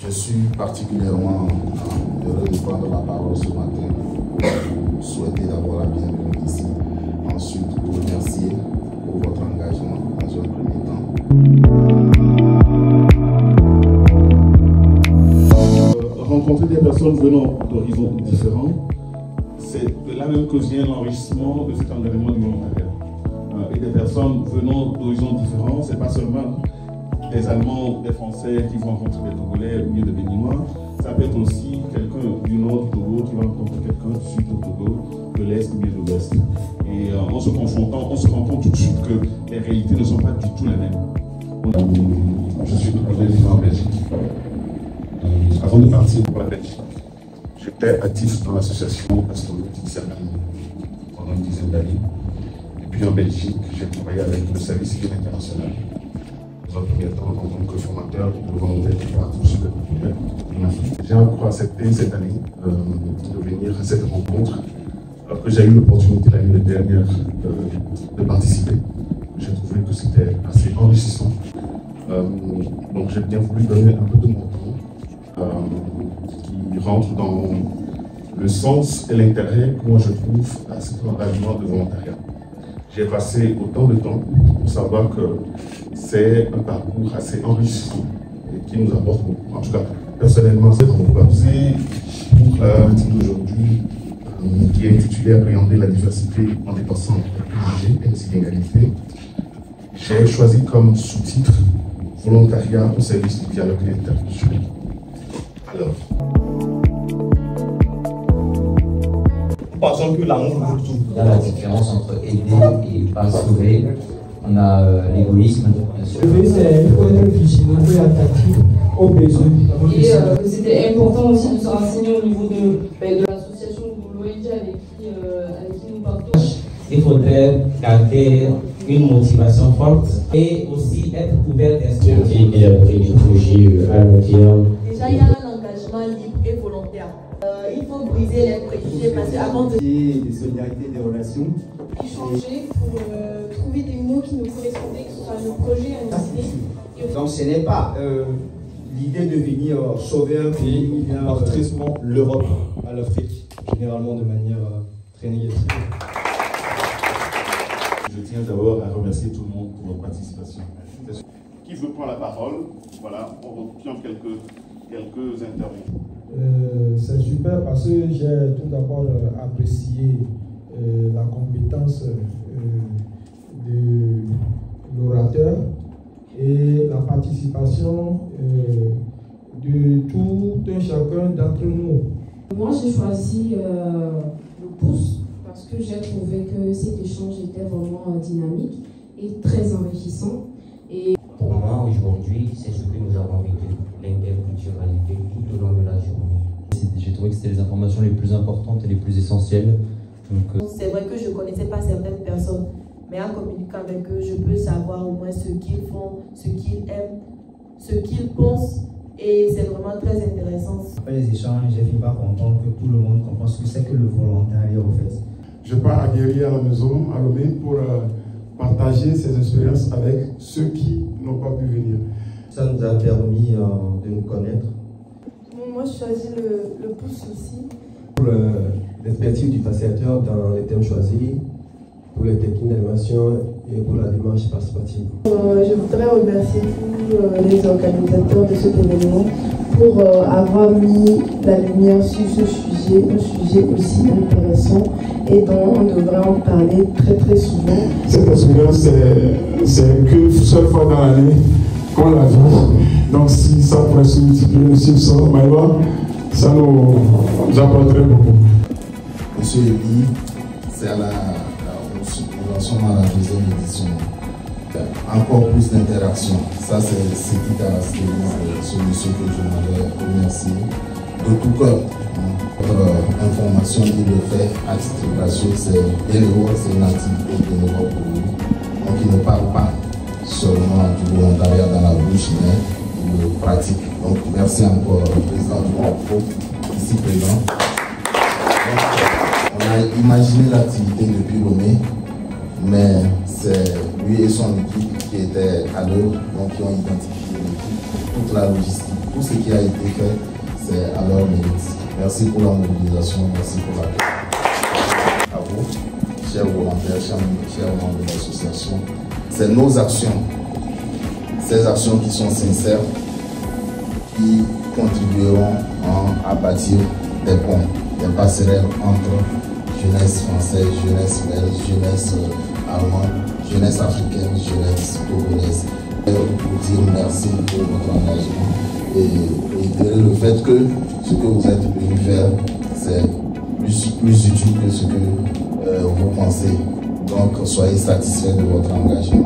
Je suis particulièrement heureux de prendre la parole ce matin pour souhaiter d'abord la bienvenue ici. Ensuite, vous remercier pour votre engagement dans un premier temps. Rencontrer des personnes venant d'horizons différents, c'est de là même que vient l'enrichissement de cet engagement du volontariat. Et des personnes venant d'horizons différents, c'est pas seulement des Allemands, des Français qui vont rencontrer des Togolais ou bien des Béninois, ça peut être aussi quelqu'un du nord du Togo qui va rencontrer quelqu'un du sud du Togo, de l'est ou bien de l'ouest. Et en se confrontant, on se rend compte tout de suite que les réalités ne sont pas du tout les mêmes. Je suis tombé vivre en Belgique. Avant de partir pour la Belgique, j'étais actif dans l'association astronomique Sermani pendant une dizaine d'années. Et puis en Belgique, j'ai travaillé avec le service civil international. Dans un premier temps, en tant que formateur de volontaires qui partent sur le populaire en Afrique. J'ai encore accepté cette année de venir à cette rencontre, alors que j'ai eu l'opportunité l'année dernière de participer. J'ai trouvé que c'était assez enrichissant. Donc j'ai bien voulu donner un peu de mon temps qui rentre dans le sens et l'intérêt que moi je trouve à cet engagement de volontariat. J'ai passé autant de temps pour savoir que c'est un parcours assez enrichissant et qui nous apporte beaucoup. En tout cas, personnellement, c'est proposé pour la meeting d'aujourd'hui qui est intitulée Appréhender la diversité en dépassant les et les inégalités. J'ai choisi comme sous-titre Volontariat au service du dialogue interculturel. Alors, pensons que l'amour vaut tout. Il y a la différence entre aider et pas sauver. On a l'égoïsme, bien sûr. Il faut être vigilant et attentif aux besoins. Et c'était important aussi de se renseigner au niveau de l'association de l'ONG avec qui nous partons. Il faudrait garder une motivation forte et aussi être ouvert d'esprit. Il y a des projets à long terme. Déjà, il y a un engagement libre et volontaire. Il faut briser les préjugés parce qu'avant de... Des solidarités, des relations. Échanger pour trouver des mots qui nous correspondaient, que ce soit nos projets, à nos idées. Donc ce n'est pas l'idée de venir sauver un pays, il vient très souvent l'Europe à l'Afrique, généralement de manière très négative. Je tiens d'abord à remercier tout le monde pour votre participation. Qui veut prendre la parole? Voilà, on retient quelques interventions. C'est super parce que j'ai tout d'abord apprécié la compétence de l'orateur et la participation de tout un chacun d'entre nous. Moi, j'ai choisi le pouce parce que j'ai trouvé que cet échange était vraiment dynamique et très enrichissant. Et pour moi, aujourd'hui, c'est ce que nous avons vécu, l'interculturalité tout au long de la journée. J'ai trouvé que c'était les informations les plus importantes et les plus essentielles. C'est vrai que je ne connaissais pas certaines personnes, mais en communiquant avec eux, je peux savoir au moins ce qu'ils font, ce qu'ils aiment, ce qu'ils pensent. Et c'est vraiment très intéressant. Après les échanges, j'ai fini par comprendre que tout le monde comprend ce que c'est que le volontariat en fait. je pars à Guéry à la maison, à Lomé, pour partager ces expériences avec ceux qui n'ont pas pu venir. Ça nous a permis de nous connaître. Moi, je choisis le pouce aussi. Pour l'expertise du facilitateur dans les thèmes choisis, pour les techniques d'animation et pour la démarche participative. Je voudrais remercier tous les organisateurs de cet événement pour avoir mis la lumière sur ce sujet, un sujet aussi intéressant et dont on devrait en parler très très souvent. Cette expérience, c'est que seule fois dans l'année qu'on la vit. Donc si ça pourrait se multiplier aussi, ça nous apporterait beaucoup. Monsieur Elie, nous en sommes à la deuxième édition. Encore plus d'interaction. Ça, c'est ce qui caractérise ce monsieur que je voulais remercier de tout cœur. Votre information, il le fait à titre gratuit, c'est une activité bénévole pour nous. Donc, il ne parle pas seulement du volontariat dans la bouche, mais il le pratique. Donc, merci encore au président du groupe ici présent. Donc, on a imaginé l'activité depuis Lomé, mais c'est lui et son équipe qui étaient à l'œuvre, donc qui ont identifié l'équipe, toute la logistique. tout ce qui a été fait, c'est à leur mérite. Merci pour la mobilisation, merci pour la paix. À vous, chers volontaires, chers membres de l'association. C'est nos actions, ces actions qui sont sincères, qui contribueront à bâtir des ponts, des passerelles entre jeunesse française, jeunesse belge, jeunesse allemande, jeunesse africaine, jeunesse togolaise. Pour dire merci pour votre engagement et réitérer le fait que ce que vous êtes venu faire, c'est plus utile que ce que vous pensez. Donc, soyez satisfaits de votre engagement.